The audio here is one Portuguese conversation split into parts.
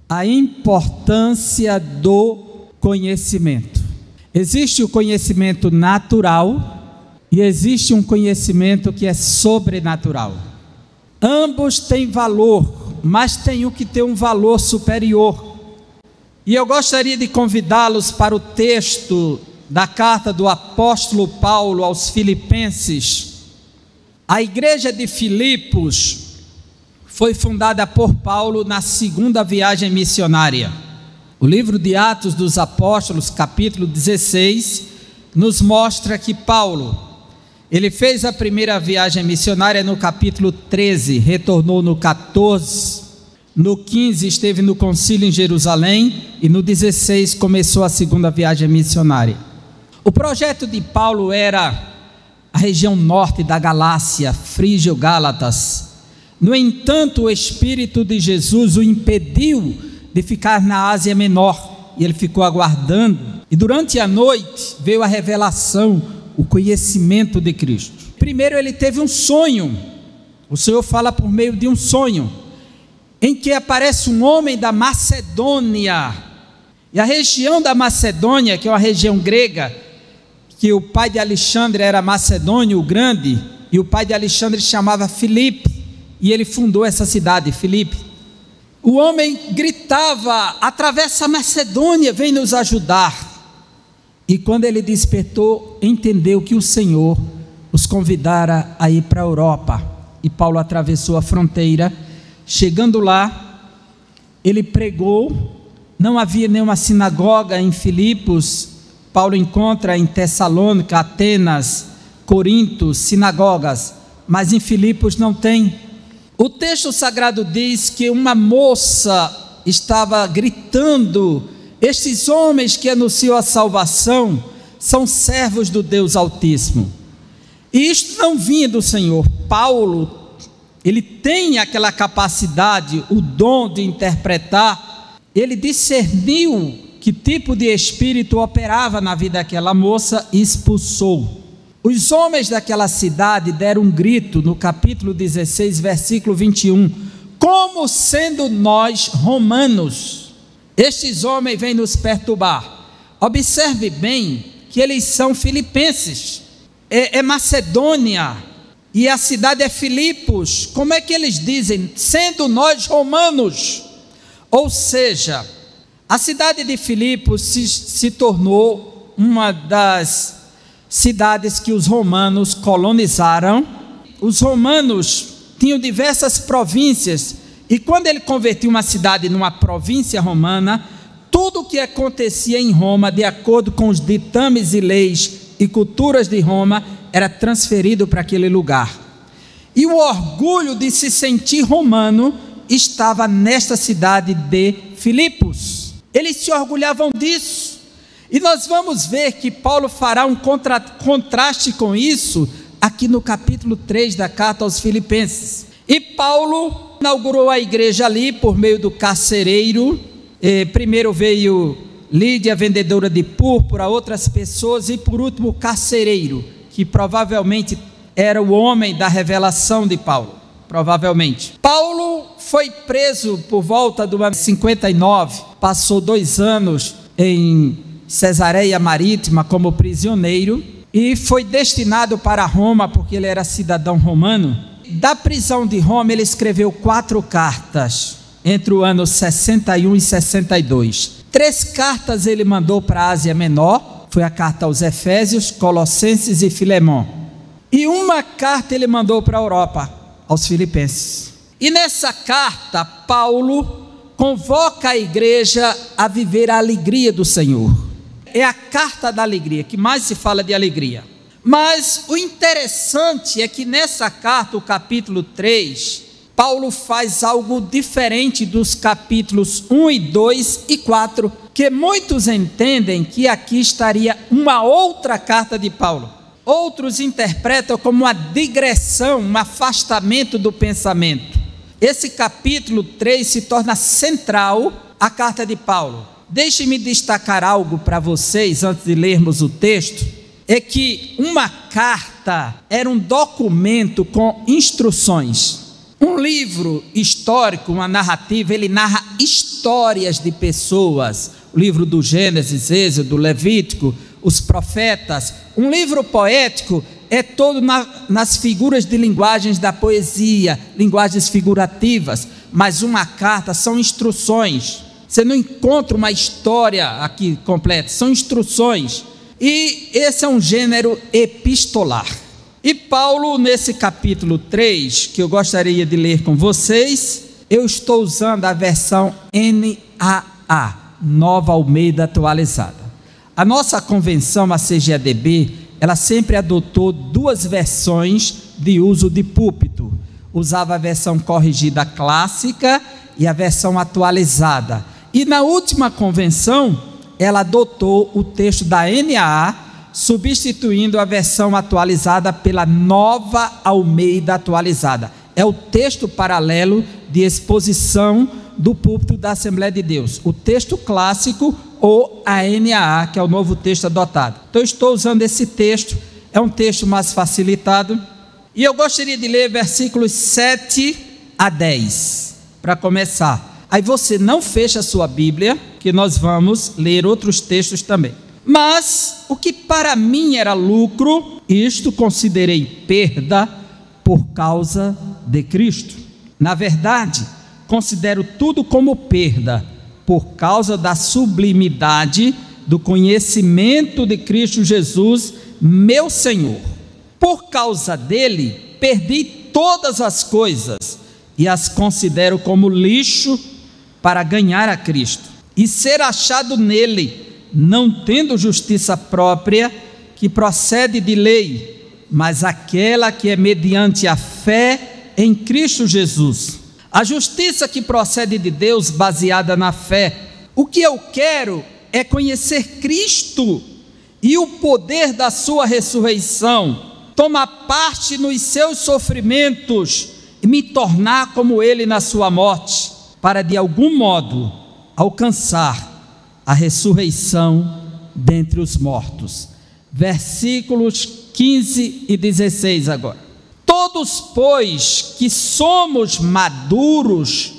A importância do conhecimento. Existe o conhecimento natural e existe um conhecimento que é sobrenatural. Ambos têm valor, mas tem um que tem um valor superior. E eu gostaria de convidá-los para o texto da carta do apóstolo Paulo aos Filipenses. A igreja de Filipos foi fundada por Paulo na segunda viagem missionária. O livro de Atos dos Apóstolos, capítulo 16, nos mostra que Paulo, ele fez a primeira viagem missionária no capítulo 13, retornou no 14, no 15 esteve no concílio em Jerusalém e no 16 começou a segunda viagem missionária. O projeto de Paulo era a região norte da Galácia, Frígio-Gálatas. No entanto, o Espírito de Jesus o impediu de ficar na Ásia Menor, e ele ficou aguardando, e durante a noite veio a revelação, o conhecimento de Cristo. Primeiro ele teve um sonho, o Senhor fala por meio de um sonho, em que aparece um homem da Macedônia, e a região da Macedônia, que é uma região grega, que o pai de Alexandre era Macedônio o Grande, e o pai de Alexandre se chamava Filipe, e ele fundou essa cidade, Filipe. O homem gritava: atravessa a Macedônia, vem nos ajudar. E quando ele despertou, entendeu que o Senhor os convidara a ir para a Europa. E Paulo atravessou a fronteira. Chegando lá, ele pregou. Não havia nenhuma sinagoga em Filipos. Paulo encontra em Tessalônica, Atenas, Corinto, sinagogas, mas em Filipos não tem. O texto sagrado diz que uma moça estava gritando: estes homens que anunciam a salvação são servos do Deus Altíssimo. E isto não vinha do Senhor. Paulo, ele tem aquela capacidade, o dom de interpretar. Ele discerniu que tipo de espírito operava na vida daquela moça e expulsou. Os homens daquela cidade deram um grito no capítulo 16, versículo 21, como sendo nós romanos, estes homens vêm nos perturbar. Observe bem que eles são filipenses, é Macedônia, e a cidade é Filipos. Como é que eles dizem? Sendo nós romanos. Ou seja, a cidade de Filipos se tornou uma das cidades que os romanos colonizaram. Os romanos tinham diversas províncias, e quando ele convertiu uma cidade numa província romana, tudo o que acontecia em Roma, de acordo com os ditames e leis e culturas de Roma, era transferido para aquele lugar. E o orgulho de se sentir romano estava nesta cidade de Filipos. Eles se orgulhavam disso. E nós vamos ver que Paulo fará um contraste com isso aqui no capítulo 3 da carta aos Filipenses. E Paulo inaugurou a igreja ali por meio do carcereiro. Primeiro veio Lídia, vendedora de púrpura, outras pessoas, e por último o carcereiro, que provavelmente era o homem da revelação de Paulo, provavelmente. Paulo foi preso por volta do ano 59, passou 2 anos em Cesareia Marítima como prisioneiro e foi destinado para Roma porque ele era cidadão romano. Da prisão de Roma ele escreveu 4 cartas entre o ano 61 e 62. 3 cartas ele mandou para a Ásia Menor, foi a carta aos Efésios, Colossenses e Filemão. E uma carta ele mandou para a Europa, aos Filipenses. E nessa carta Paulo convoca a igreja a viver a alegria do Senhor. É a carta da alegria, que mais se fala de alegria. Mas o interessante é que nessa carta, o capítulo 3, Paulo faz algo diferente dos capítulos 1 e 2 e 4, que muitos entendem que aqui estaria uma outra carta de Paulo. Outros interpretam como uma digressão, um afastamento do pensamento. Esse capítulo 3 se torna central à carta de Paulo. Deixe-me destacar algo para vocês antes de lermos o texto, é que uma carta era um documento com instruções. Um livro histórico, uma narrativa, ele narra histórias de pessoas. O livro do Gênesis, Êxodo, Levítico, os profetas. Um livro poético é todo nas figuras de linguagens da poesia, linguagens figurativas. Mas uma carta são instruções. Você não encontra uma história aqui completa, são instruções. E esse é um gênero epistolar. E Paulo, nesse capítulo 3, que eu gostaria de ler com vocês, eu estou usando a versão NAA, Nova Almeida Atualizada. A nossa convenção, a CGADB, ela sempre adotou duas versões de uso de púlpito. Usava a versão corrigida clássica e a versão atualizada. E na última convenção, ela adotou o texto da NAA, substituindo a versão atualizada pela Nova Almeida Atualizada. É o texto paralelo de exposição do púlpito da Assembleia de Deus. O texto clássico ou a NAA, que é o novo texto adotado. Então, estou usando esse texto, é um texto mais facilitado. E eu gostaria de ler versículos 7 a 10, para começar. Aí você não fecha a sua Bíblia, que nós vamos ler outros textos também. Mas o que para mim era lucro, isto considerei perda por causa de Cristo. Na verdade, considero tudo como perda por causa da sublimidade do conhecimento de Cristo Jesus, meu Senhor. Por causa dele, perdi todas as coisas e as considero como lixo para ganhar a Cristo e ser achado nele, não tendo justiça própria que procede de lei, mas aquela que é mediante a fé em Cristo Jesus. A justiça que procede de Deus baseada na fé. O que eu quero é conhecer Cristo e o poder da sua ressurreição, tomar parte nos seus sofrimentos e me tornar como ele na sua morte, para de algum modo alcançar a ressurreição dentre os mortos. Versículos 15 e 16 agora. Todos, pois, que somos maduros,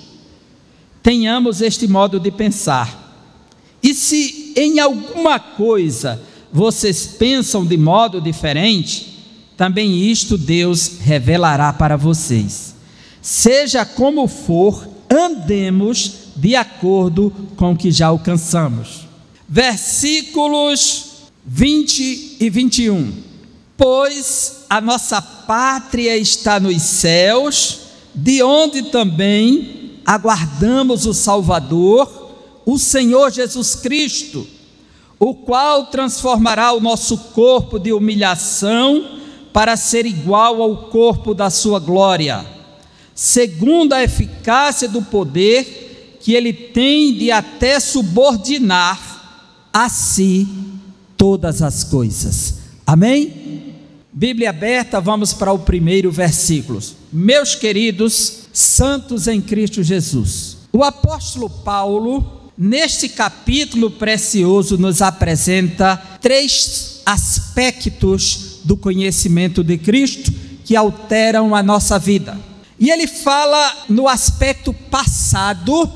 tenhamos este modo de pensar. E se em alguma coisa vocês pensam de modo diferente, também isto Deus revelará para vocês. Seja como for, andemos de acordo com o que já alcançamos. Versículos 20 e 21. Pois a nossa pátria está nos céus, de onde também aguardamos o Salvador, o Senhor Jesus Cristo, o qual transformará o nosso corpo de humilhação para ser igual ao corpo da sua glória, segundo a eficácia do poder que ele tem de até subordinar a si todas as coisas. Amém? Bíblia aberta, vamos para o primeiro versículo. Meus queridos santos em Cristo Jesus, o apóstolo Paulo, neste capítulo precioso, nos apresenta 3 aspectos do conhecimento de Cristo que alteram a nossa vida. E ele fala no aspecto passado,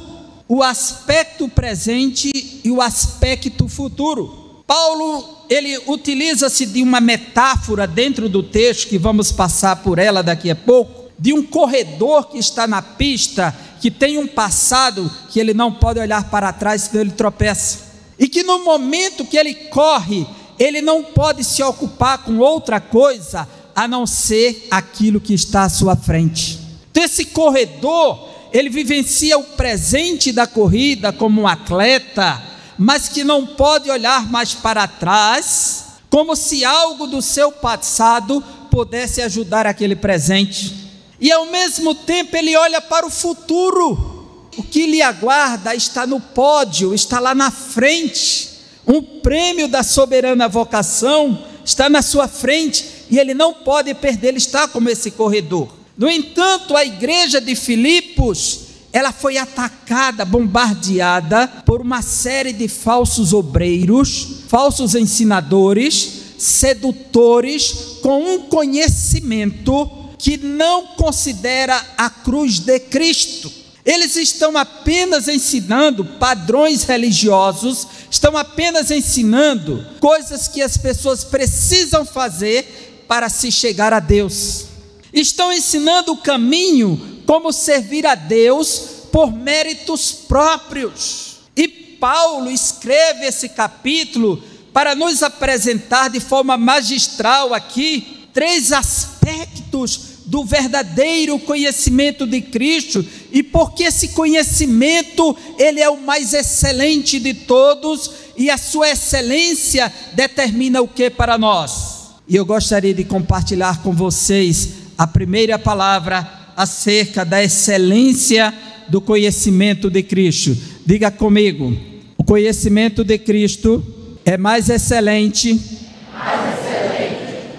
o aspecto presente e o aspecto futuro. Paulo, ele utiliza-se de uma metáfora dentro do texto, que vamos passar por ela daqui a pouco, de um corredor que está na pista, que tem um passado que ele não pode olhar para trás, senão ele tropeça. E que no momento que ele corre, ele não pode se ocupar com outra coisa, a não ser aquilo que está à sua frente. Então esse corredor, ele vivencia o presente da corrida como um atleta, mas que não pode olhar mais para trás, como se algo do seu passado pudesse ajudar aquele presente. E ao mesmo tempo ele olha para o futuro. O que lhe aguarda está no pódio, está lá na frente. Um prêmio da soberana vocação está na sua frente e ele não pode perder, ele está como esse corredor. No entanto, a igreja de Filipos, ela foi atacada, bombardeada por uma série de falsos obreiros, falsos ensinadores, sedutores, com um conhecimento que não considera a cruz de Cristo. Eles estão apenas ensinando padrões religiosos, estão apenas ensinando coisas que as pessoas precisam fazer para se chegar a Deus. Estão ensinando o caminho como servir a Deus por méritos próprios. E Paulo escreve esse capítulo para nos apresentar de forma magistral aqui 3 aspectos do verdadeiro conhecimento de Cristo, e porque esse conhecimento, ele é o mais excelente de todos, e a sua excelência determina o que para nós? E eu gostaria de compartilhar com vocês a primeira palavra acerca da excelência do conhecimento de Cristo. Diga comigo: o conhecimento de Cristo é mais excelente,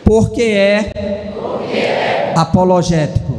porque é apologético.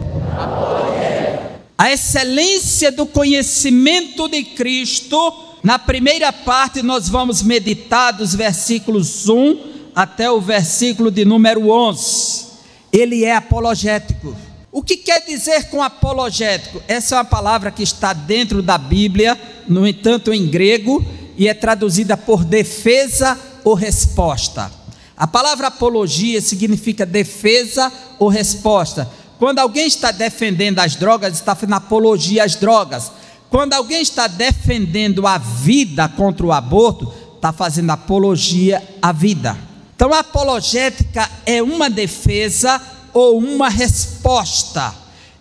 A excelência do conhecimento de Cristo, na primeira parte nós vamos meditar dos versículos 1 até o versículo de número 11. Ele é apologético. O que quer dizer com apologético? Essa é uma palavra que está dentro da Bíblia, no entanto em grego, e é traduzida por defesa ou resposta. A palavra apologia significa defesa ou resposta. Quando alguém está defendendo as drogas, está fazendo apologia às drogas. Quando alguém está defendendo a vida contra o aborto, está fazendo apologia à vida. Então a apologética é uma defesa ou uma resposta.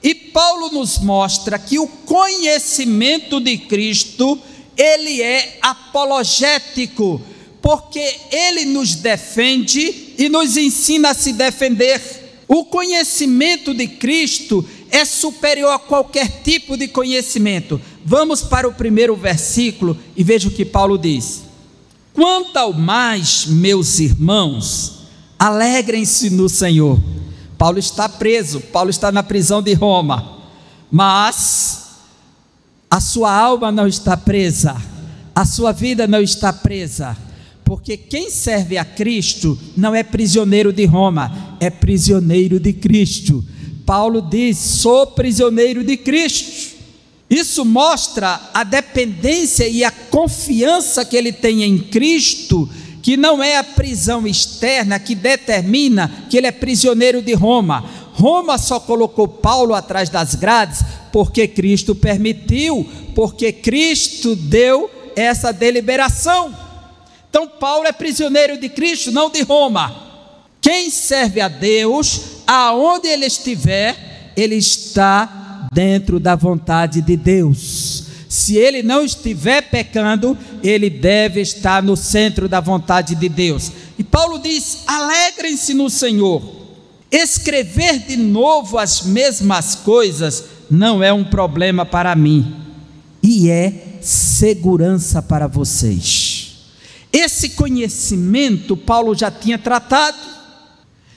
E Paulo nos mostra que o conhecimento de Cristo, ele é apologético, porque ele nos defende e nos ensina a se defender. O conhecimento de Cristo é superior a qualquer tipo de conhecimento. Vamos para o primeiro versículo e veja o que Paulo diz: quanto ao mais, meus irmãos, alegrem-se no Senhor. Paulo está preso, Paulo está na prisão de Roma, mas a sua alma não está presa, a sua vida não está presa, porque quem serve a Cristo não é prisioneiro de Roma, é prisioneiro de Cristo. Paulo diz: sou prisioneiro de Cristo. Isso mostra a dependência e a confiança que ele tem em Cristo, que não é a prisão externa que determina que ele é prisioneiro de Roma. Roma só colocou Paulo atrás das grades porque Cristo permitiu, porque Cristo deu essa deliberação. Então Paulo é prisioneiro de Cristo, não de Roma. Quem serve a Deus, aonde ele estiver, ele está dentro da vontade de Deus. Se ele não estiver pecando, ele deve estar no centro da vontade de Deus. E Paulo diz: alegrem-se no Senhor. Escrever de novo as mesmas coisas não é um problema para mim, e é segurança para vocês. Esse conhecimento Paulo já tinha tratado,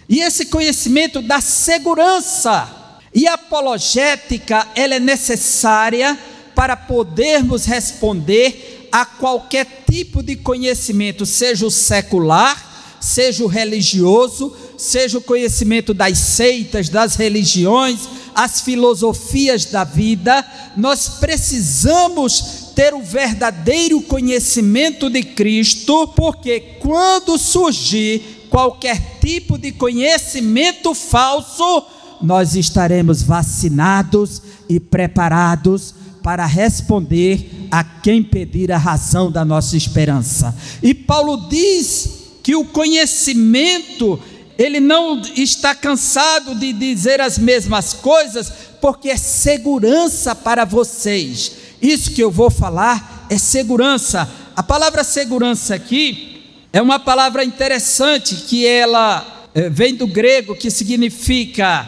e esse conhecimento dá segurança, e a apologética, ela é necessária para podermos responder a qualquer tipo de conhecimento, seja o secular, seja o religioso, seja o conhecimento das seitas, das religiões, as filosofias da vida. Nós precisamos ter o verdadeiro conhecimento de Cristo, porque quando surgir qualquer tipo de conhecimento falso, nós estaremos vacinados e preparados para responder a quem pedir a razão da nossa esperança. E Paulo diz que o conhecimento, ele não está cansado de dizer as mesmas coisas, porque é segurança para vocês. Isso que eu vou falar é segurança. A palavra segurança aqui é uma palavra interessante, que ela vem do grego, que significa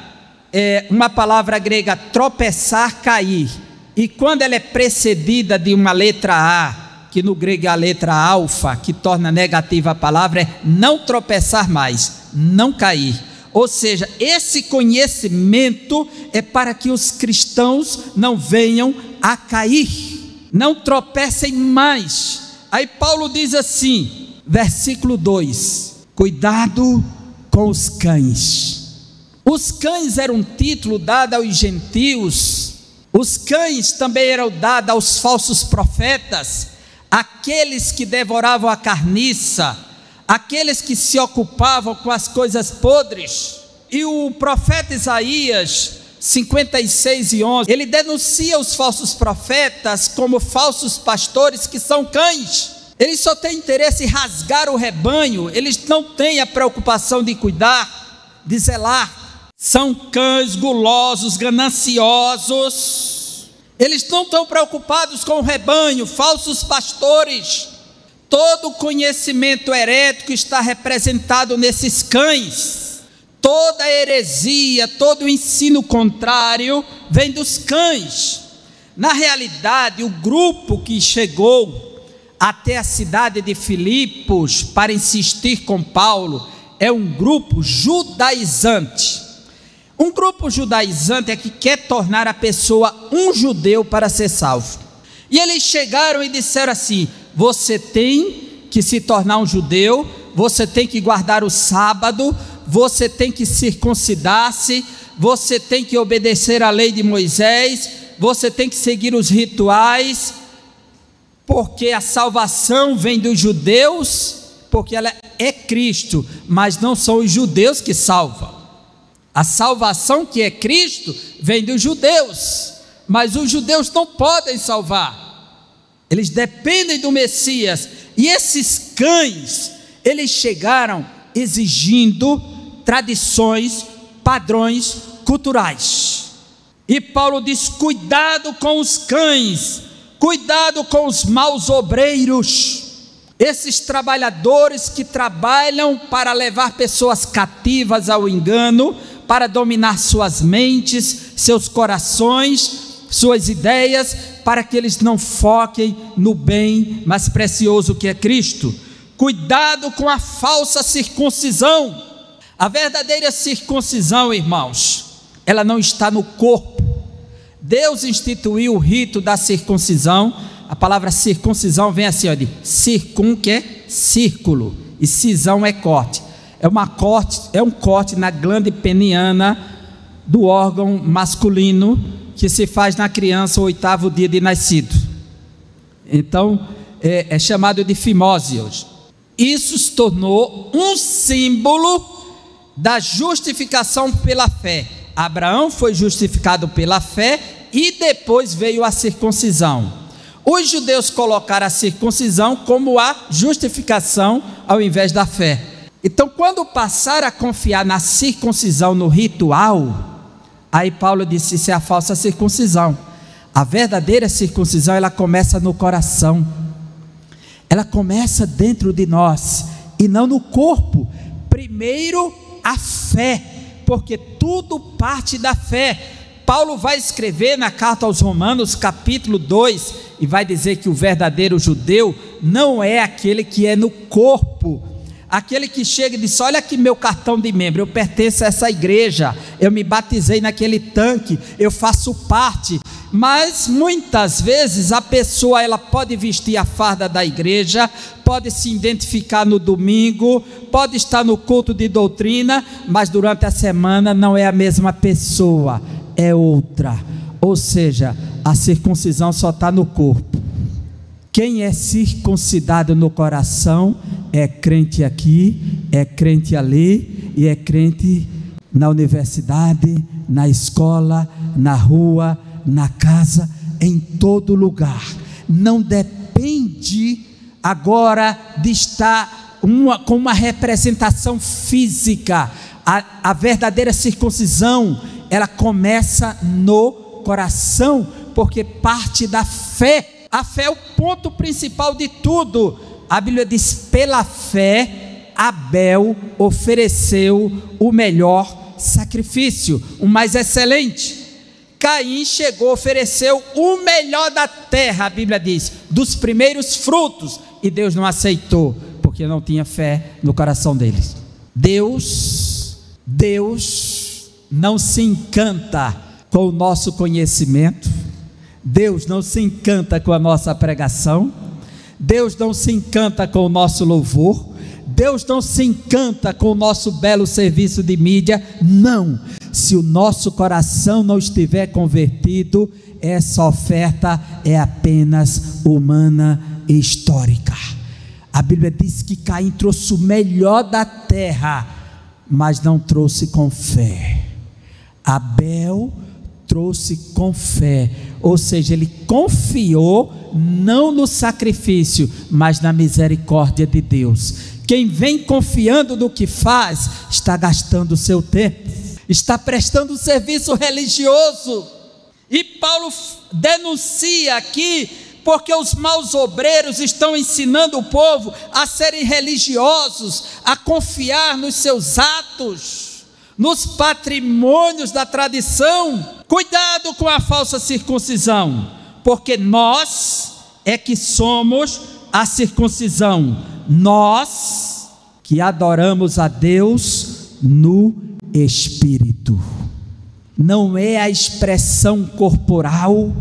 uma palavra grega, tropeçar, cair. E quando ela é precedida de uma letra A, que no grego é a letra alfa, que torna negativa a palavra, é não tropeçar mais, não cair. Ou seja, esse conhecimento é para que os cristãos não venham a cair, não tropecem mais. Aí Paulo diz assim, versículo 2: cuidado com os cães. Os cães eram um título dado aos gentios. Os cães também eram dados aos falsos profetas, aqueles que devoravam a carniça, aqueles que se ocupavam com as coisas podres. E o profeta Isaías 56:11, ele denuncia os falsos profetas como falsos pastores que são cães. Eles só têm interesse em rasgar o rebanho, eles não têm a preocupação de cuidar, de zelar. São cães gulosos, gananciosos. Eles não estão preocupados com o rebanho, falsos pastores. Todo conhecimento herético está representado nesses cães. Toda heresia, todo ensino contrário vem dos cães. Na realidade, o grupo que chegou até a cidade de Filipos para insistir com Paulo é um grupo judaizante. Um grupo judaizante é que quer tornar a pessoa um judeu para ser salvo. E eles chegaram e disseram assim: você tem que se tornar um judeu, você tem que guardar o sábado, você tem que circuncidar-se, você tem que obedecer à lei de Moisés, você tem que seguir os rituais, porque a salvação vem dos judeus, porque ela é Cristo, mas não são os judeus que salvam. A salvação que é Cristo vem dos judeus, mas os judeus não podem salvar, eles dependem do Messias. E esses cães, eles chegaram exigindo tradições, padrões culturais. E Paulo diz: cuidado com os cães, cuidado com os maus obreiros, esses trabalhadores que trabalham para levar pessoas cativas ao engano, para dominar suas mentes, seus corações, suas ideias, para que eles não foquem no bem mais precioso que é Cristo. Cuidado com a falsa circuncisão. A verdadeira circuncisão, irmãos, ela não está no corpo. Deus instituiu o rito da circuncisão. A palavra circuncisão vem assim, ó, de circum, que é círculo, e cisão é corte. É um corte na glândula peniana do órgão masculino que se faz na criança o 8º dia de nascido. Então é chamado de fimose hoje. Isso se tornou um símbolo da justificação pela fé. Abraão foi justificado pela fé e depois veio a circuncisão. Os judeus colocaram a circuncisão como a justificação ao invés da fé. Então, quando passaram a confiar na circuncisão, no ritual, aí Paulo disse: isso é a falsa circuncisão. A verdadeira circuncisão, ela começa no coração, ela começa dentro de nós e não no corpo. Primeiro a fé, porque tudo parte da fé. Paulo vai escrever na carta aos Romanos, capítulo 2, e vai dizer que o verdadeiro judeu não é aquele que é no corpo, aquele que chega e diz: olha aqui meu cartão de membro, eu pertenço a essa igreja, eu me batizei naquele tanque, eu faço parte. Mas muitas vezes a pessoa, ela pode vestir a farda da igreja, pode se identificar no domingo, pode estar no culto de doutrina, mas durante a semana não é a mesma pessoa, é outra. Ou seja, a circuncisão só está no corpo. Quem é circuncidado no coração é crente aqui, é crente ali, e é crente na universidade, na escola, na rua, na casa, em todo lugar. Não depende agora de estar com uma representação física. A verdadeira circuncisão, ela começa no coração, porque parte da fé. A fé é o ponto principal de tudo. A Bíblia diz: pela fé Abel ofereceu o melhor sacrifício, o mais excelente. Caim chegou, ofereceu o melhor da terra, a Bíblia diz, dos primeiros frutos, e Deus não aceitou, porque não tinha fé no coração deles. Deus não se encanta com o nosso conhecimento, Deus não se encanta com a nossa pregação, Deus não se encanta com o nosso louvor, Deus não se encanta com o nosso belo serviço de mídia, não. Se o nosso coração não estiver convertido, essa oferta é apenas humana e histórica. A Bíblia diz que Caim trouxe o melhor da terra, mas não trouxe com fé. Abel trouxe com fé, ou seja, ele confiou não no sacrifício, mas na misericórdia de Deus. Quem vem confiando no que faz, está gastando o seu tempo, está prestando um serviço religioso. E Paulo denuncia aqui, porque os maus obreiros estão ensinando o povo a serem religiosos, a confiar nos seus atos, nos patrimônios da tradição. Cuidado com a falsa circuncisão, porque nós é que somos a circuncisão, nós que adoramos a Deus no Espírito. Não é a expressão corporal,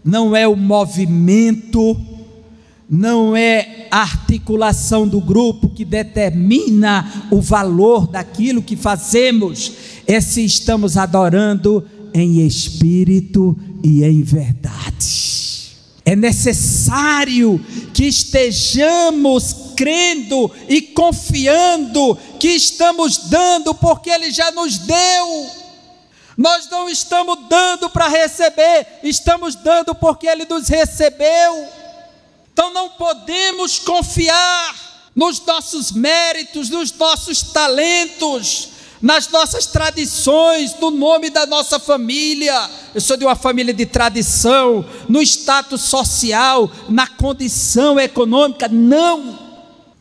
não é o movimento, não é a articulação do grupo que determina o valor daquilo que fazemos, é se estamos adorando em espírito e em verdade. É necessário que estejamos crendo e confiando que estamos dando porque Ele já nos deu. Nós não estamos dando para receber, estamos dando porque Ele nos recebeu. Então não podemos confiar nos nossos méritos, nos nossos talentos, nas nossas tradições, no nome da nossa família. Eu sou de uma família de tradição, no status social, na condição econômica. Não.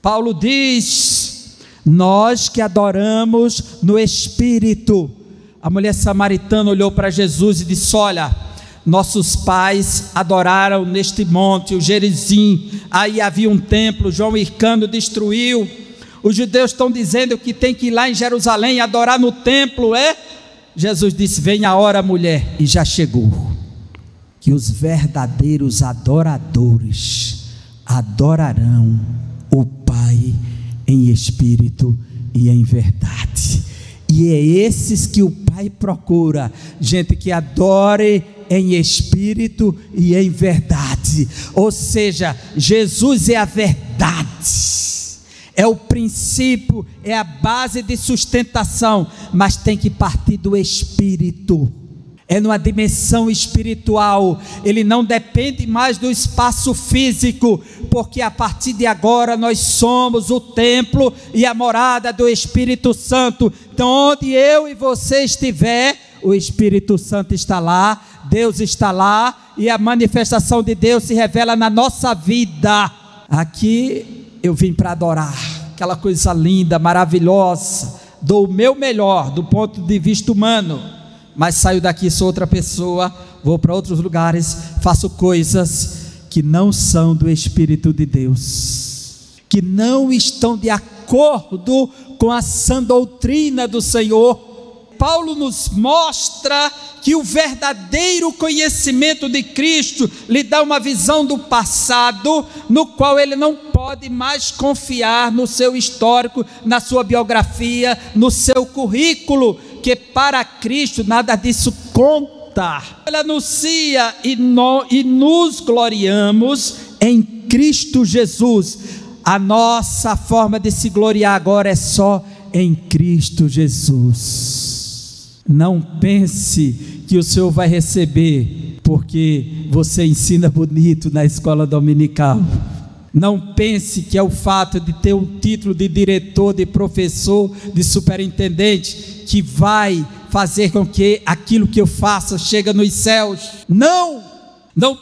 Paulo diz: nós que adoramos no Espírito. A mulher samaritana olhou para Jesus e disse: olha, nossos pais adoraram neste monte, o Gerizim, aí havia um templo, João Hircano destruiu. Os judeus estão dizendo que tem que ir lá em Jerusalém adorar no templo, é? Jesus disse: venha a hora, mulher, e já chegou, que os verdadeiros adoradores adorarão o Pai em espírito e em verdade. E é esses que o Pai procura, gente que adore em espírito e em verdade. Ou seja, Jesus é a verdade, é o princípio, é a base de sustentação, mas tem que partir do Espírito, é numa dimensão espiritual. Ele não depende mais do espaço físico, porque a partir de agora nós somos o templo e a morada do Espírito Santo. Então onde eu e você estiver, o Espírito Santo está lá, Deus está lá, e a manifestação de Deus se revela na nossa vida. Aqui eu vim para adorar, aquela coisa linda, maravilhosa, dou o meu melhor do ponto de vista humano, mas saio daqui, sou outra pessoa, vou para outros lugares, faço coisas que não são do Espírito de Deus, que não estão de acordo com a sã doutrina do Senhor. Paulo nos mostra que o verdadeiro conhecimento de Cristo lhe dá uma visão do passado, no qual ele não pode mais confiar no seu histórico, na sua biografia, no seu currículo, que para Cristo nada disso conta. Ele anuncia e nos gloriamos em Cristo Jesus. A nossa forma de se gloriar agora é só em Cristo Jesus. Não pense que o Senhor vai receber porque você ensina bonito na escola dominical. Não pense que é o fato de ter um título de diretor, de professor, de superintendente que vai fazer com que aquilo que eu faça chegue nos céus. Não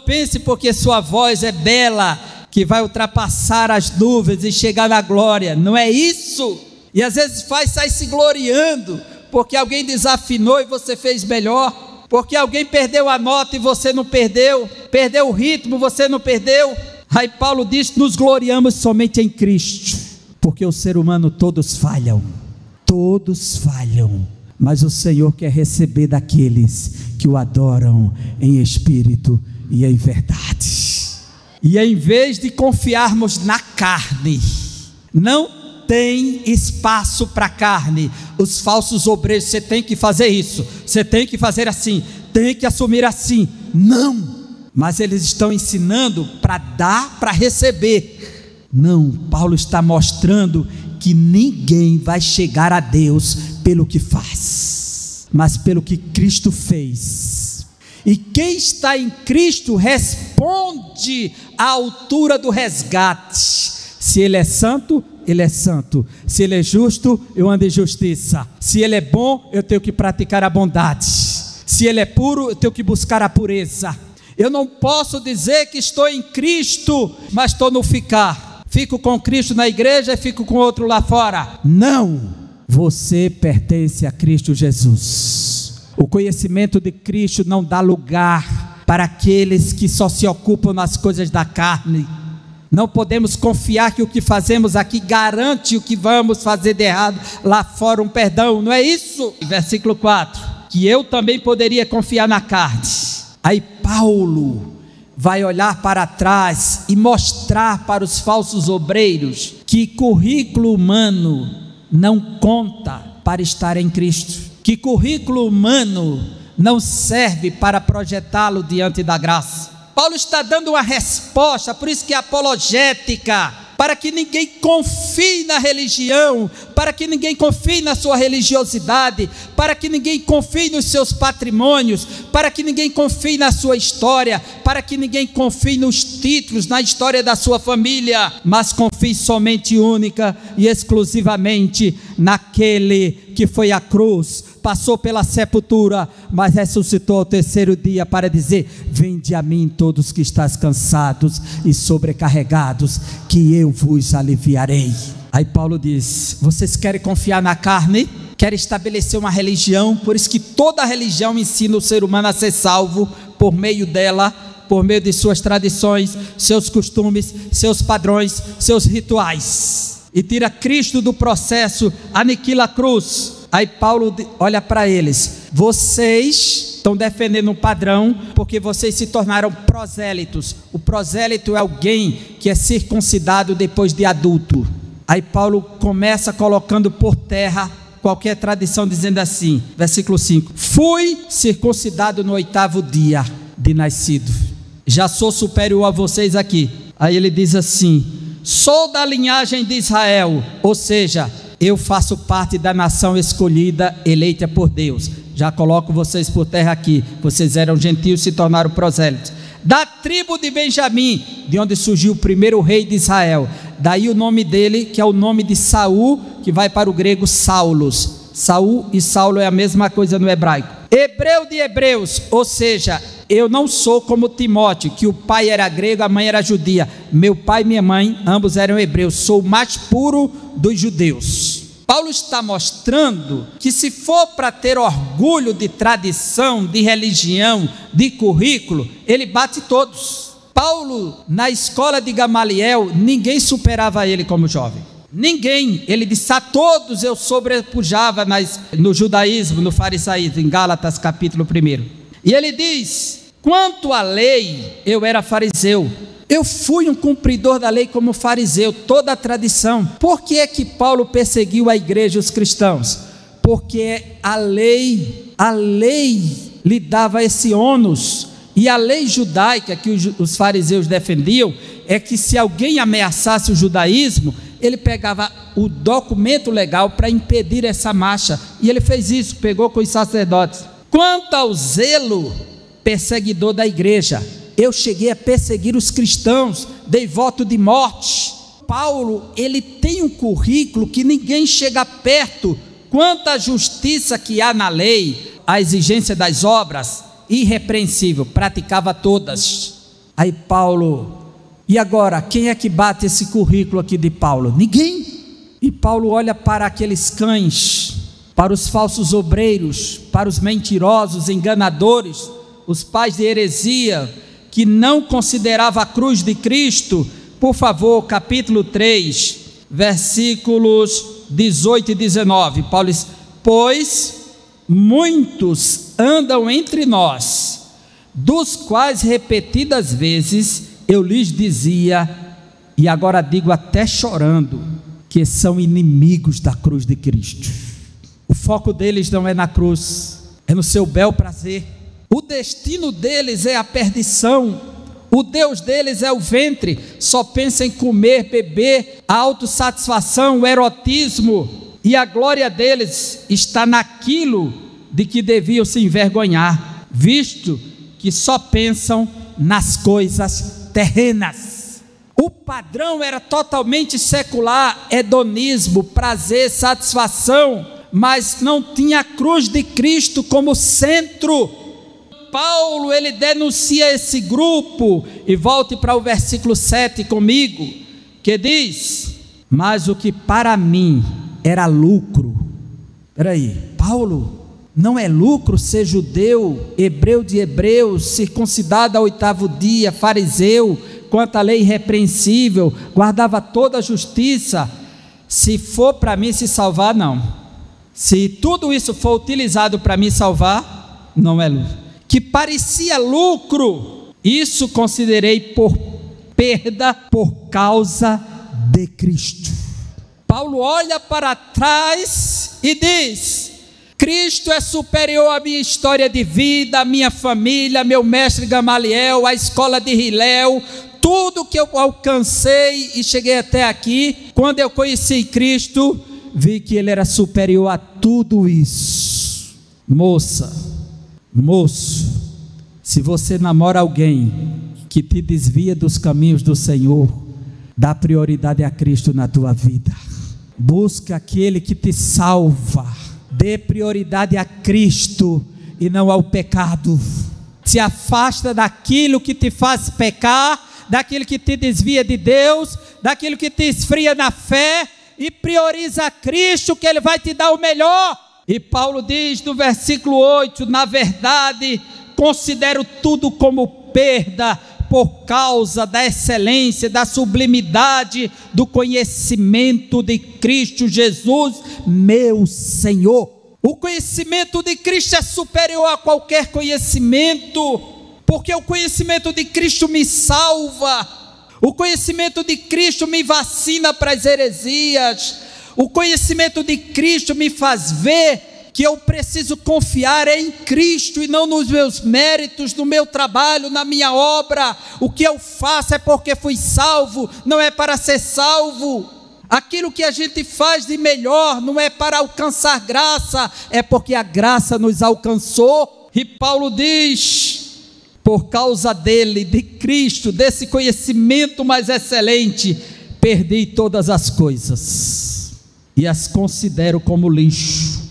pense porque sua voz é bela que vai ultrapassar as nuvens e chegar na glória. Não é isso. E às vezes sai se gloriando porque alguém desafinou e você fez melhor, porque alguém perdeu a nota e você não perdeu, perdeu o ritmo, você não perdeu. Aí Paulo diz: nos gloriamos somente em Cristo, porque o ser humano todos falham, mas o Senhor quer receber daqueles que o adoram em espírito e em verdade. E em vez de confiarmos na carne, não tem espaço para carne. Os falsos obreiros, você tem que fazer isso, você tem que fazer assim, tem que assumir assim. Não, mas eles estão ensinando para dar, para receber. Não, Paulo está mostrando que ninguém vai chegar a Deus pelo que faz, mas pelo que Cristo fez. E quem está em Cristo responde à altura do resgate. Se ele é santo, ele é santo. Se ele é justo, eu ando em justiça. Se ele é bom, eu tenho que praticar a bondade. Se ele é puro, eu tenho que buscar a pureza. Eu não posso dizer que estou em Cristo, mas estou no ficar. Fico com Cristo na igreja e fico com outro lá fora. Não, você pertence a Cristo Jesus. O conhecimento de Cristo não dá lugar para aqueles que só se ocupam nas coisas da carne. Não podemos confiar que o que fazemos aqui garante o que vamos fazer de errado lá fora, um perdão, não é isso? Versículo 4, que eu também poderia confiar na carne. Aí Paulo vai olhar para trás e mostrar para os falsos obreiros que currículo humano não conta para estar em Cristo, que currículo humano não serve para projetá-lo diante da graça. Paulo está dando uma resposta, por isso que é apologética, para que ninguém confie na religião, para que ninguém confie na sua religiosidade, para que ninguém confie nos seus patrimônios, para que ninguém confie na sua história, para que ninguém confie nos títulos, na história da sua família, mas confie somente, única e exclusivamente naquele que foi à cruz, passou pela sepultura, mas ressuscitou ao terceiro dia para dizer: vinde a mim todos que estáis cansados e sobrecarregados, que eu vos aliviarei. Aí Paulo diz: vocês querem confiar na carne? Querem estabelecer uma religião? Por isso que toda religião ensina o ser humano a ser salvo por meio dela, por meio de suas tradições, seus costumes, seus padrões, seus rituais, e tira Cristo do processo, aniquila a cruz. Aí Paulo olha para eles: vocês estão defendendo um padrão porque vocês se tornaram prosélitos. O prosélito é alguém que é circuncidado depois de adulto. Aí Paulo começa colocando por terra qualquer tradição, dizendo assim, versículo 5: fui circuncidado no 8º dia de nascido, já sou superior a vocês aqui. Aí ele diz assim: sou da linhagem de Israel, ou seja, eu faço parte da nação escolhida, eleita por Deus. Já coloco vocês por terra aqui. Vocês eram gentios, se tornaram prosélitos. Da tribo de Benjamim, de onde surgiu o primeiro rei de Israel. Daí o nome dele, que é o nome de Saul, que vai para o grego Saulos. Saul e Saulo é a mesma coisa no hebraico. Hebreu de hebreus, ou seja, eu não sou como Timóteo, que o pai era grego, a mãe era judia. Meu pai e minha mãe, ambos eram hebreus. Sou o mais puro dos judeus. Paulo está mostrando que se for para ter orgulho de tradição, de religião, de currículo, ele bate todos. Paulo, na escola de Gamaliel, ninguém superava ele como jovem. Ninguém. Ele disse: a todos eu sobrepujava no judaísmo, no farisaísmo, em Gálatas capítulo 1. E ele diz: quanto à lei, eu era fariseu. Eu fui um cumpridor da lei como fariseu, toda a tradição. Por que é que Paulo perseguiu a igreja e os cristãos? Porque a lei lhe dava esse ônus. E a lei judaica que os fariseus defendiam é que se alguém ameaçasse o judaísmo, ele pegava o documento legal para impedir essa marcha. E ele fez isso, pegou com os sacerdotes. Quanto ao zelo perseguidor da igreja, eu cheguei a perseguir os cristãos, dei voto de morte. Paulo, ele tem um currículo que ninguém chega perto. Quanto à justiça que há na lei, a exigência das obras, irrepreensível, praticava todas. Aí Paulo, e agora, quem é que bate esse currículo aqui de Paulo? Ninguém. E Paulo olha para aqueles cães, para os falsos obreiros, para os mentirosos, enganadores, os pais de heresia, que não considerava a cruz de Cristo. Por favor, capítulo 3, versículos 18 e 19, Paulo diz: pois muitos andam entre nós, dos quais repetidas vezes eu lhes dizia, e agora digo até chorando, que são inimigos da cruz de Cristo. O foco deles não é na cruz, é no seu bel prazer. O destino deles é a perdição. O Deus deles é o ventre. Só pensa em comer, beber, a autossatisfação, o erotismo. E a glória deles está naquilo de que deviam se envergonhar, visto que só pensam nas coisas terrenas. O padrão era totalmente secular, hedonismo, prazer, satisfação, mas não tinha a cruz de Cristo como centro. Paulo, ele denuncia esse grupo, e volte para o versículo 7 comigo, que diz: mas o que para mim era lucro. Espera aí, Paulo, não é lucro ser judeu, hebreu de hebreus, circuncidado ao 8º dia, fariseu, quanto à lei irrepreensível, guardava toda a justiça. Se for para mim se salvar, não. Se tudo isso for utilizado para me salvar, não é lucro. Que parecia lucro, isso considerei por perda por causa de Cristo. Paulo olha para trás e diz: Cristo é superior à minha história de vida, à minha família, meu mestre Gamaliel, à escola de Hilel, tudo que eu alcancei e cheguei até aqui. Quando eu conheci Cristo, vi que Ele era superior a tudo isso. Moço, se você namora alguém que te desvia dos caminhos do Senhor, dá prioridade a Cristo na tua vida. Busca aquele que te salva. Dê prioridade a Cristo e não ao pecado. Se afasta daquilo que te faz pecar, daquilo que te desvia de Deus, daquilo que te esfria na fé, e prioriza a Cristo, que Ele vai te dar o melhor. E Paulo diz no versículo 8: na verdade, considero tudo como perda, por causa da excelência, da sublimidade, do conhecimento de Cristo Jesus, meu Senhor. O conhecimento de Cristo é superior a qualquer conhecimento, porque o conhecimento de Cristo me salva, o conhecimento de Cristo me vacina para as heresias, o conhecimento de Cristo me faz ver que eu preciso confiar em Cristo e não nos meus méritos, no meu trabalho, na minha obra. O que eu faço é porque fui salvo, não é para ser salvo. Aquilo que a gente faz de melhor não é para alcançar graça, é porque a graça nos alcançou. E Paulo diz: por causa dele, de Cristo, desse conhecimento mais excelente, perdi todas as coisas e as considero como lixo,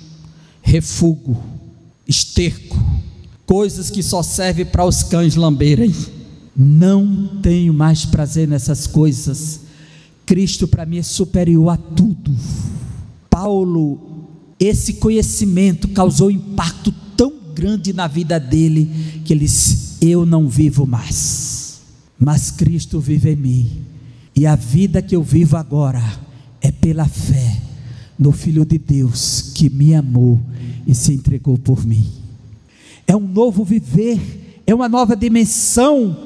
refúgio, esterco, coisas que só servem para os cães lamberem. Não tenho mais prazer nessas coisas. Cristo para mim é superior a tudo. Paulo, esse conhecimento causou impacto tão grande na vida dele, que ele disse: eu não vivo mais, mas Cristo vive em mim, e a vida que eu vivo agora é pela fé no Filho de Deus, que me amou e se entregou por mim. É um novo viver, é uma nova dimensão,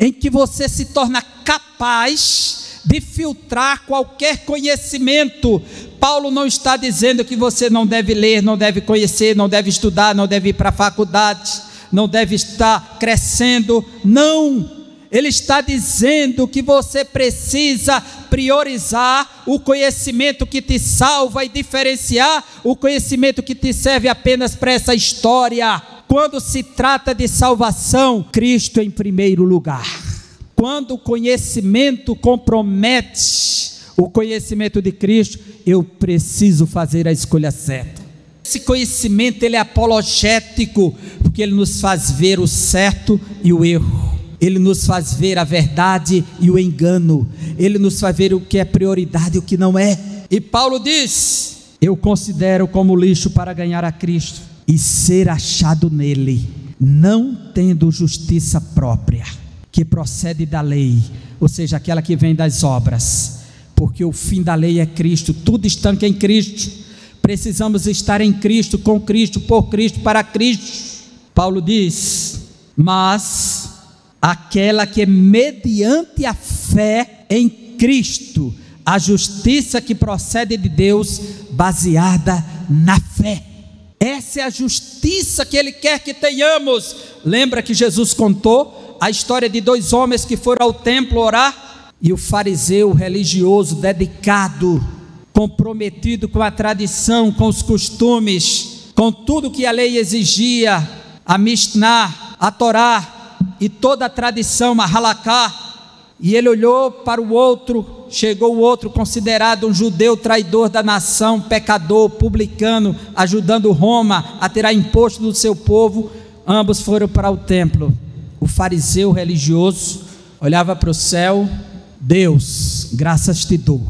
em que você se torna capaz de filtrar qualquer conhecimento. Paulo não está dizendo que você não deve ler, não deve conhecer, não deve estudar, não deve ir para a faculdade, não deve estar crescendo. Não, ele está dizendo que você precisa priorizar o conhecimento que te salva e diferenciar o conhecimento que te serve apenas para essa história. Quando se trata de salvação, Cristo em primeiro lugar. Quando o conhecimento compromete o conhecimento de Cristo, eu preciso fazer a escolha certa. Esse conhecimento, ele é apologético, porque ele nos faz ver o certo e o erro. Ele nos faz ver a verdade e o engano. Ele nos faz ver o que é prioridade e o que não é. E Paulo diz: eu considero como lixo para ganhar a Cristo e ser achado nele, não tendo justiça própria, que procede da lei, ou seja, aquela que vem das obras, porque o fim da lei é Cristo. Tudo estanca em Cristo. Precisamos estar em Cristo, com Cristo, por Cristo, para Cristo. Paulo diz: mas aquela que mediante a fé em Cristo a justiça que procede de Deus, baseada na fé. Essa é a justiça que Ele quer que tenhamos. Lembra que Jesus contou a história de 2 homens que foram ao templo orar? E o fariseu religioso, dedicado, comprometido com a tradição, com os costumes, com tudo que a lei exigia, a Mishnah, a Torá e toda a tradição, a Halaká. E ele olhou para o outro, chegou o outro considerado um judeu traidor da nação, pecador, publicano, ajudando Roma a tirar imposto do seu povo. Ambos foram para o templo. O fariseu religioso olhava para o céu: Deus, graças te dou,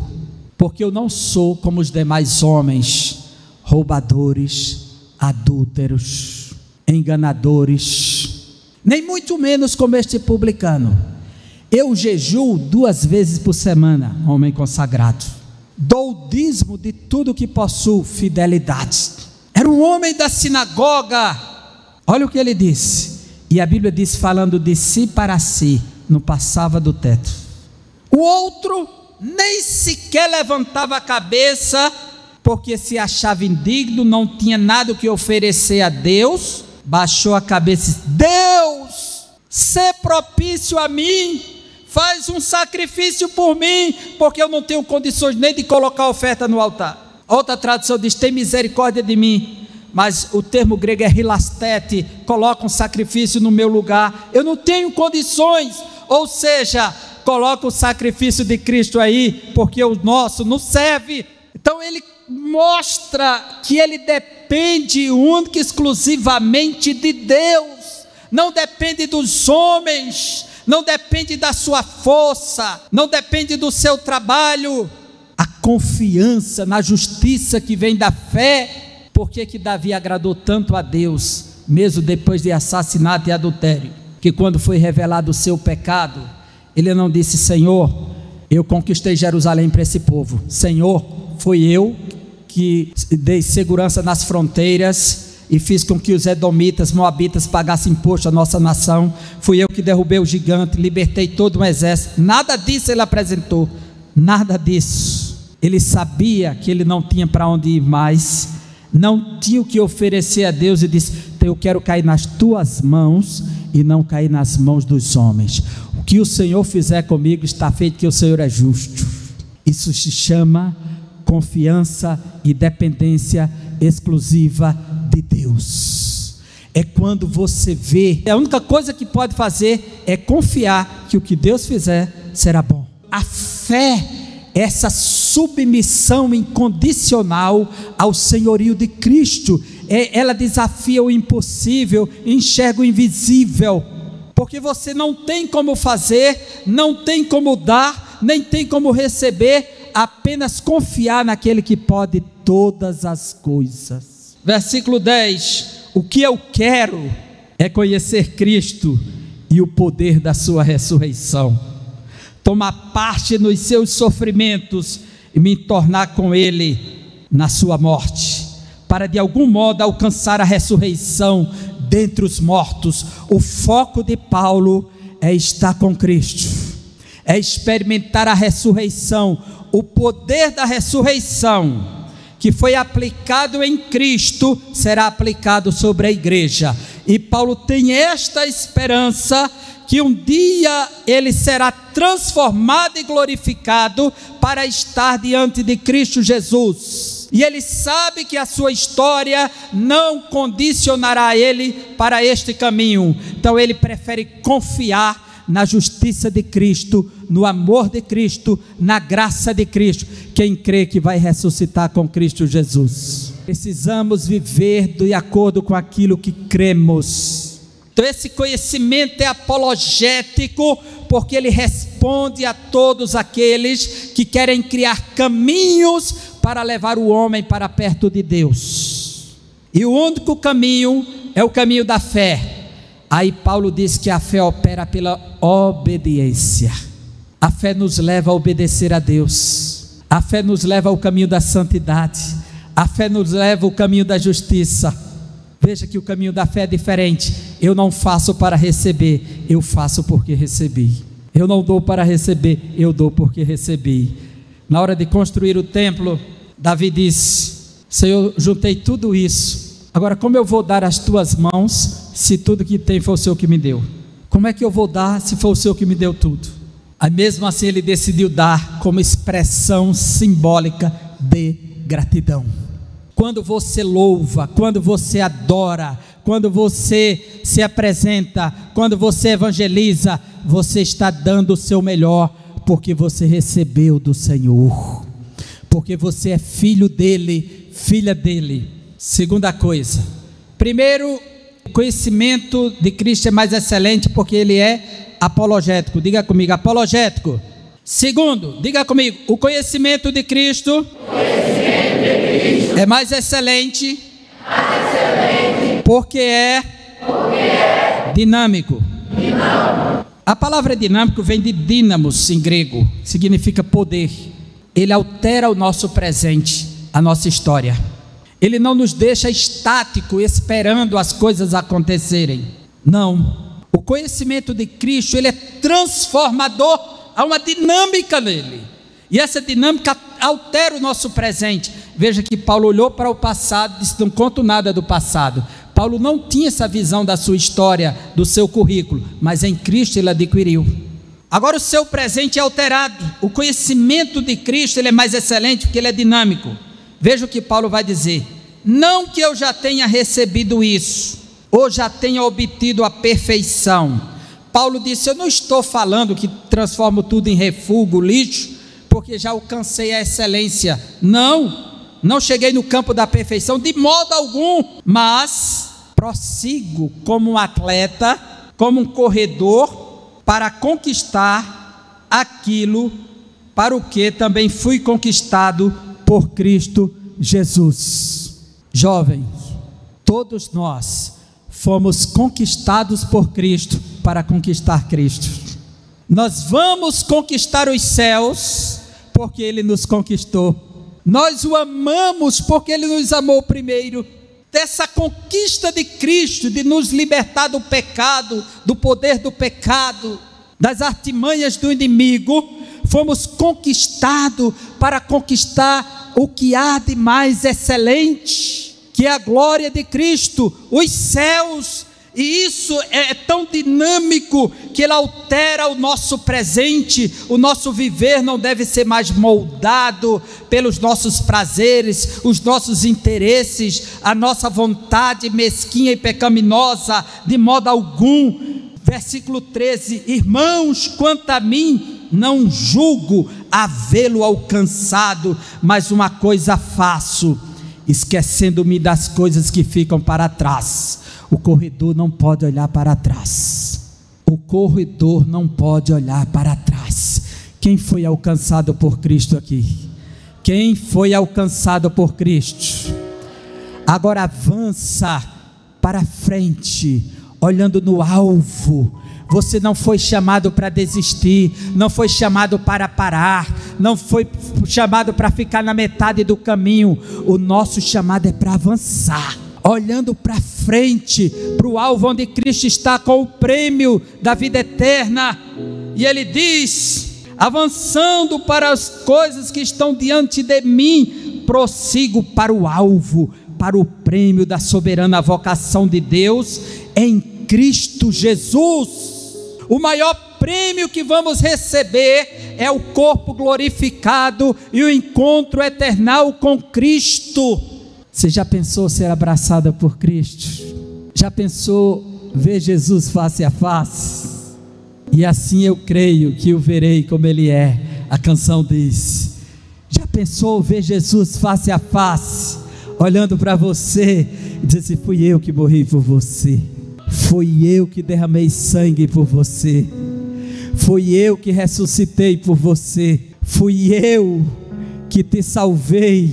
porque eu não sou como os demais homens, roubadores, adúlteros, enganadores, nem muito menos como este publicano. Eu jejuo 2 vezes por semana, homem consagrado. Dou o dízimo de tudo que possuo, fidelidade. Era um homem da sinagoga. Olha o que ele disse. E a Bíblia diz, falando de si para si, não passava do teto. O outro nem sequer levantava a cabeça, porque se achava indigno, não tinha nada o que oferecer a Deus. Baixou a cabeça e disse: Deus, sê propício a mim, faz um sacrifício por mim, porque eu não tenho condições nem de colocar a oferta no altar. Outra tradução diz: tem misericórdia de mim, mas o termo grego é hilastete, coloca um sacrifício no meu lugar, eu não tenho condições, ou seja, coloca o sacrifício de Cristo aí, porque o nosso não serve. Então ele mostra que ele depende única e exclusivamente de Deus, não depende dos homens, não depende da sua força, não depende do seu trabalho. A confiança na justiça que vem da fé. Por que Davi agradou tanto a Deus, mesmo depois de assassinato e adultério? Que quando foi revelado o seu pecado, ele não disse: Senhor, eu conquistei Jerusalém para esse povo. Senhor, foi eu que dei segurança nas fronteiras e fiz com que os edomitas, moabitas pagassem imposto à nossa nação. Fui eu que derrubei o gigante, libertei todo um exército. Nada disso ele apresentou, nada disso. Ele sabia que ele não tinha para onde ir mais, não tinha o que oferecer a Deus, e disse: eu quero cair nas tuas mãos e não cair nas mãos dos homens. O que o Senhor fizer comigo está feito, que o Senhor é justo. Isso se chama confiança e dependência exclusiva de Deus. É quando você vê, a única coisa que pode fazer é confiar que o que Deus fizer será bom. A fé é essa submissão incondicional ao senhorio de Cristo. Ela desafia o impossível, enxerga o invisível, porque você não tem como fazer, não tem como dar, nem tem como receber, apenas confiar naquele que pode todas as coisas. Versículo 10: o que eu quero é conhecer Cristo e o poder da sua ressurreição, tomar parte nos seus sofrimentos e me tornar com ele na sua morte, para de algum modo alcançar a ressurreição dentre os mortos. O foco de Paulo é estar com Cristo, é experimentar a ressurreição, o poder da ressurreição que foi aplicado em Cristo será aplicado sobre a igreja. E Paulo tem esta esperança, que um dia ele será transformado e glorificado para estar diante de Cristo Jesus. E ele sabe que a sua história não condicionará ele para este caminho. Então ele prefere confiar na justiça de Cristo, no amor de Cristo, na graça de Cristo. Quem crê que vai ressuscitar com Cristo Jesus? Precisamos viver de acordo com aquilo que cremos. Então esse conhecimento é apologético, porque ele responde a todos aqueles que querem criar caminhos para levar o homem para perto de Deus. E o único caminho é o caminho da fé. Aí Paulo diz que a fé opera pela obediência. A fé nos leva a obedecer a Deus. A fé nos leva ao caminho da santidade. A fé nos leva ao caminho da justiça. Veja que o caminho da fé é diferente. Eu não faço para receber, eu faço porque recebi. Eu não dou para receber, eu dou porque recebi. Na hora de construir o templo, Davi disse: Senhor, juntei tudo isso, agora como eu vou dar às tuas mãos, se tudo que tem foi o Senhor que me deu? Como é que eu vou dar se foi o Senhor que me deu tudo? Aí mesmo assim ele decidiu dar como expressão simbólica de gratidão. Quando você louva, quando você adora, quando você se apresenta, quando você evangeliza, você está dando o seu melhor, porque você recebeu do Senhor, porque você é filho dele, filha dele. Segunda coisa, primeiro, o conhecimento de Cristo é mais excelente porque ele é apologético. Diga comigo, apologético. Segundo, diga comigo, o conhecimento de Cristo, é mais excelente, porque é dinâmico. A palavra dinâmico vem de dínamos em grego, significa poder. Ele altera o nosso presente, a nossa história. Ele não nos deixa estático esperando as coisas acontecerem. Não. O conhecimento de Cristo, ele é transformador, há uma dinâmica nele. E essa dinâmica altera o nosso presente. Veja que Paulo olhou para o passado e disse: não conto nada do passado. Paulo não tinha essa visão da sua história, do seu currículo, mas em Cristo ele adquiriu. Agora o seu presente é alterado. O conhecimento de Cristo, ele é mais excelente porque ele é dinâmico. Veja o que Paulo vai dizer: não que eu já tenha recebido isso, ou já tenha obtido a perfeição. Paulo disse: eu não estou falando que transformo tudo em refúgio, lixo, porque já alcancei a excelência. Não cheguei no campo da perfeição de modo algum, mas prossigo como um atleta, como um corredor, para conquistar aquilo para o que também fui conquistado por Cristo Jesus. Jovens, todos nós fomos conquistados por Cristo para conquistar Cristo. Nós vamos conquistar os céus porque Ele nos conquistou. Nós o amamos porque Ele nos amou primeiro. Dessa conquista de Cristo, de nos libertar do pecado, do poder do pecado, das artimanhas do inimigo, fomos conquistados para conquistar o que há de mais excelente, que é a glória de Cristo, os céus. E isso é tão dinâmico que ele altera o nosso presente. O nosso viver não deve ser mais moldado pelos nossos prazeres, os nossos interesses, a nossa vontade mesquinha e pecaminosa, de modo algum. Versículo 13: irmãos, quanto a mim, não julgo havê-lo alcançado, mas uma coisa faço, esquecendo-me das coisas que ficam para trás. O corredor não pode olhar para trás. O corredor não pode olhar para trás. Quem foi alcançado por Cristo aqui? Quem foi alcançado por Cristo? Agora avança para frente, olhando no alvo. Você não foi chamado para desistir, não foi chamado para parar, não foi chamado para ficar na metade do caminho. O nosso chamado é para avançar, olhando para frente, para o alvo onde Cristo está com o prêmio da vida eterna. E ele diz: avançando para as coisas que estão diante de mim, prossigo para o alvo, para o prêmio da soberana vocação de Deus em Cristo Jesus. O maior prêmio que vamos receber é o corpo glorificado e o encontro eternal com Cristo. Você já pensou ser abraçada por Cristo? Já pensou ver Jesus face a face? E assim eu creio que o verei como Ele é. A canção diz: já pensou ver Jesus face a face, olhando para você e dizer assim: fui eu que morri por você, fui eu que derramei sangue por você, fui eu que ressuscitei por você, fui eu que te salvei,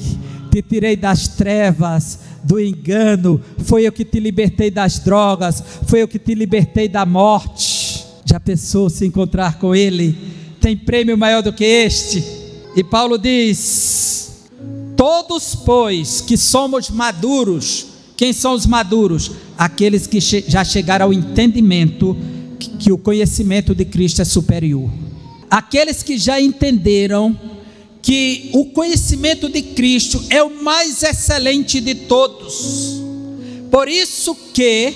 te tirei das trevas, do engano, foi eu que te libertei das drogas, foi eu que te libertei da morte. Já pensou se encontrar com Ele? Tem prêmio maior do que este? E Paulo diz: todos, pois, que somos maduros. Quem são os maduros? Aqueles que já chegaram ao entendimento que o conhecimento de Cristo é superior. Aqueles que já entenderam que o conhecimento de Cristo é o mais excelente de todos. Por isso que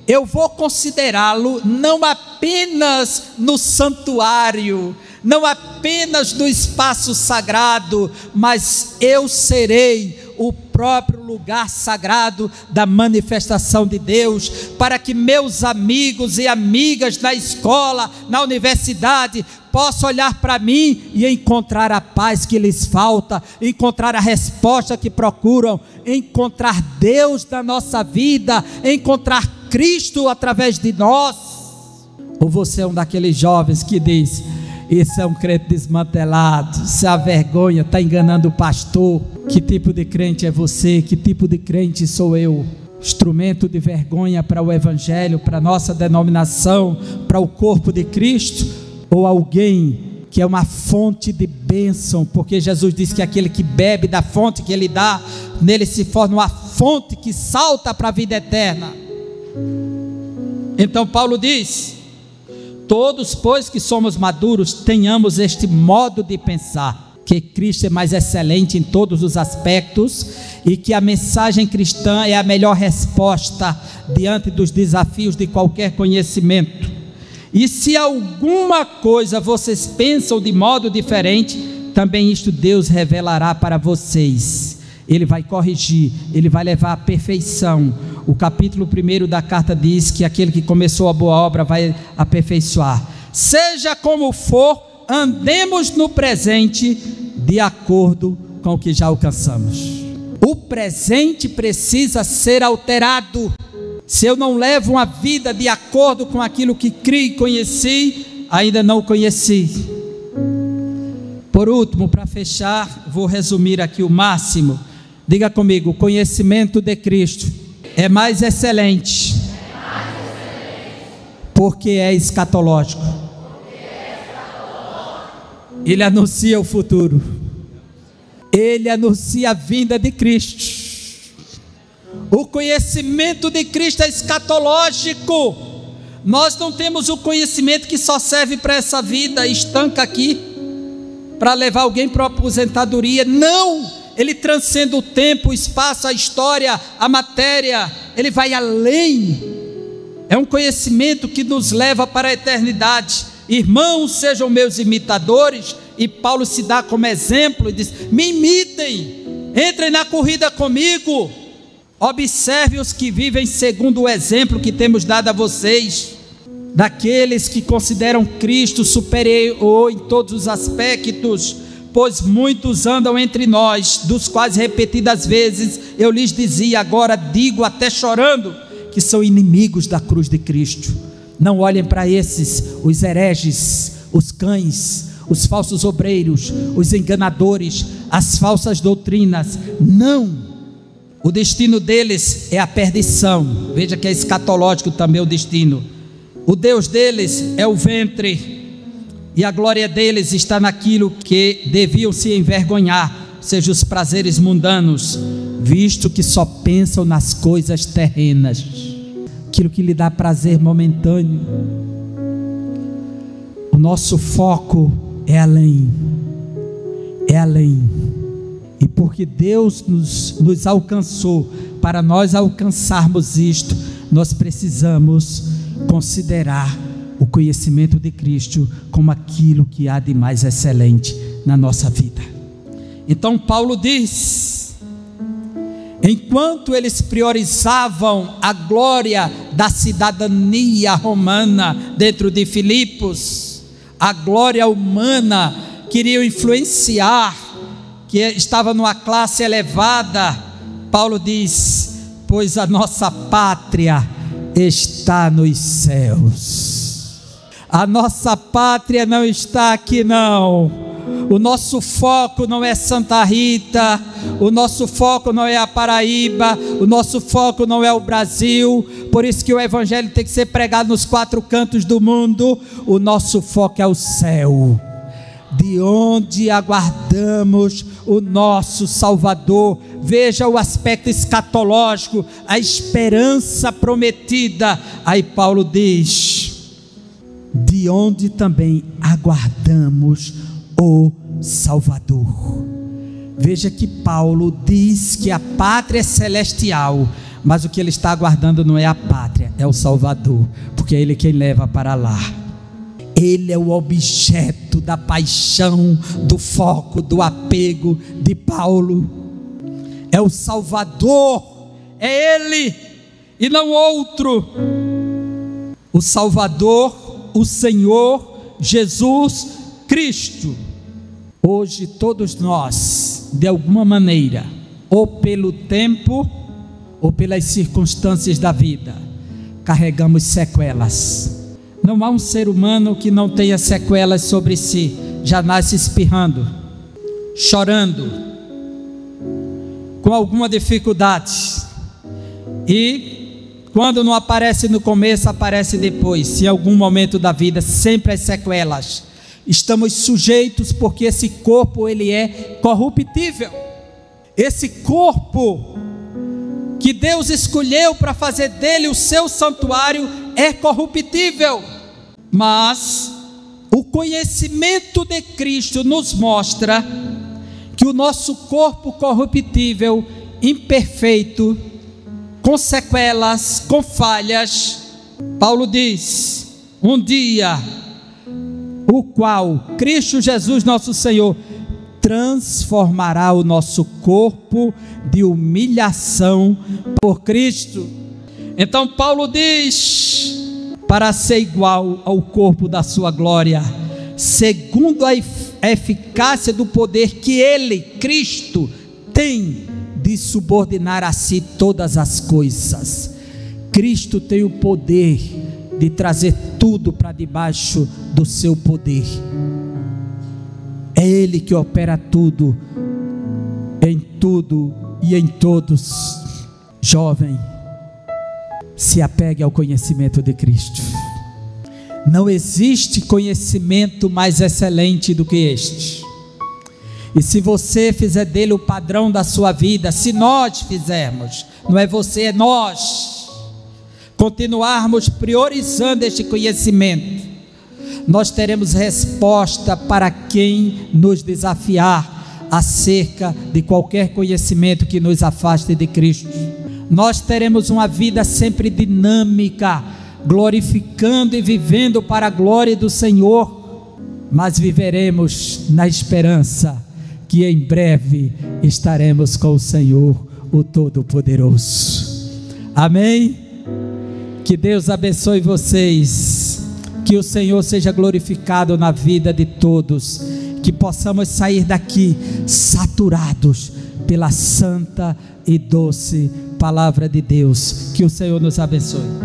eu vou considerá-lo não apenas no santuário, não apenas no espaço sagrado, mas eu serei o próprio lugar sagrado da manifestação de Deus, para que meus amigos e amigas na escola, na universidade, possam olhar para mim e encontrar a paz que lhes falta, encontrar a resposta que procuram, encontrar Deus na nossa vida, encontrar Cristo através de nós. Ou você é um daqueles jovens que diz: isso é um crente desmantelado, isso é a vergonha, está enganando o pastor. Que tipo de crente é você? Que tipo de crente sou eu? Instrumento de vergonha para o evangelho, para a nossa denominação, para o corpo de Cristo? Ou alguém que é uma fonte de bênção? Porque Jesus disse que aquele que bebe da fonte que Ele dá, nele se forma uma fonte que salta para a vida eterna. Então Paulo diz: todos, pois que somos maduros, tenhamos este modo de pensar, que Cristo é mais excelente em todos os aspectos e que a mensagem cristã é a melhor resposta diante dos desafios de qualquer conhecimento. E se alguma coisa vocês pensam de modo diferente, também isto Deus revelará para vocês. Ele vai corrigir, Ele vai levar à perfeição. O capítulo 1 da carta diz que aquele que começou a boa obra vai aperfeiçoar. Seja como for, andemos no presente de acordo com o que já alcançamos. O presente precisa ser alterado. Se eu não levo uma vida de acordo com aquilo que criei e conheci, ainda não o conheci. Por último, para fechar, vou resumir aqui o máximo. Diga comigo: o conhecimento de Cristo é mais excelente, porque é escatológico. Ele anuncia o futuro, ele anuncia a vinda de Cristo. O conhecimento de Cristo é escatológico. Nós não temos o conhecimento que só serve para essa vida, estanca aqui, para levar alguém para a aposentadoria. Não, ele transcende o tempo, o espaço, a história, a matéria. Ele vai além. É um conhecimento que nos leva para a eternidade. Irmãos, sejam meus imitadores. E Paulo se dá como exemplo e diz: me imitem, entrem na corrida comigo. Observe os que vivem segundo o exemplo que temos dado a vocês, daqueles que consideram Cristo superior em todos os aspectos, pois muitos andam entre nós, dos quais repetidas vezes eu lhes dizia, agora digo até chorando, que são inimigos da cruz de Cristo. Não olhem para esses, os hereges, os cães, os falsos obreiros, os enganadores, as falsas doutrinas. Não, o destino deles é a perdição. Veja que é escatológico também o destino. O Deus deles é o ventre, e a glória deles está naquilo que deviam se envergonhar, seja os prazeres mundanos, visto que só pensam nas coisas terrenas, aquilo que lhe dá prazer momentâneo. O nosso foco é além, é além. E porque Deus nos alcançou, para nós alcançarmos isto, nós precisamos considerar o conhecimento de Cristo como aquilo que há de mais excelente na nossa vida. Então Paulo diz: enquanto eles priorizavam a glória da cidadania romana dentro de Filipos, a glória humana, queriam influenciar, que estava numa classe elevada, Paulo diz: pois a nossa pátria está nos céus. A nossa pátria não está aqui não. O nosso foco não é Santa Rita, o nosso foco não é a Paraíba, o nosso foco não é o Brasil. Por isso que o evangelho tem que ser pregado nos 4 cantos do mundo. O nosso foco é o céu, de onde aguardamos o nosso Salvador. Veja o aspecto escatológico, a esperança prometida. Aí Paulo diz: de onde também aguardamos o Salvador. Veja que Paulo diz que a pátria é celestial, mas o que ele está aguardando não é a pátria, é o Salvador, porque é Ele quem leva para lá. Ele é o objeto da paixão, do foco, do apego de Paulo. É o Salvador, é Ele e não outro. O Salvador, o Senhor Jesus Cristo. Hoje todos nós, de alguma maneira, ou pelo tempo, ou pelas circunstâncias da vida, carregamos sequelas. Não há um ser humano que não tenha sequelas sobre si. Já nasce espirrando, chorando, com alguma dificuldade, e quando não aparece no começo, aparece depois. Em algum momento da vida, sempre as sequelas. Estamos sujeitos porque esse corpo ele é corruptível. Esse corpo que Deus escolheu para fazer dele o seu santuário é corruptível. Mas o conhecimento de Cristo nos mostra que o nosso corpo corruptível, imperfeito, com sequelas, com falhas, Paulo diz, um dia, o qual Cristo Jesus nosso Senhor transformará o nosso corpo de humilhação por Cristo. Então Paulo diz, para ser igual ao corpo da sua glória, segundo a eficácia do poder que Ele, Cristo, tem de subordinar a si todas as coisas. Cristo tem o poder de trazer tudo para debaixo do seu poder. É Ele que opera tudo e em todos. Jovem, se apegue ao conhecimento de Cristo. Não existe conhecimento mais excelente do que este. E se você fizer dele o padrão da sua vida, se nós fizermos, não é você, é nós, continuarmos priorizando este conhecimento, nós teremos resposta para quem nos desafiar acerca de qualquer conhecimento que nos afaste de Cristo. Nós teremos uma vida sempre dinâmica, glorificando e vivendo para a glória do Senhor, mas viveremos na esperança que em breve estaremos com o Senhor, o Todo-Poderoso. Amém? Que Deus abençoe vocês, que o Senhor seja glorificado na vida de todos, que possamos sair daqui saturados pela santa e doce palavra de Deus. Que o Senhor nos abençoe.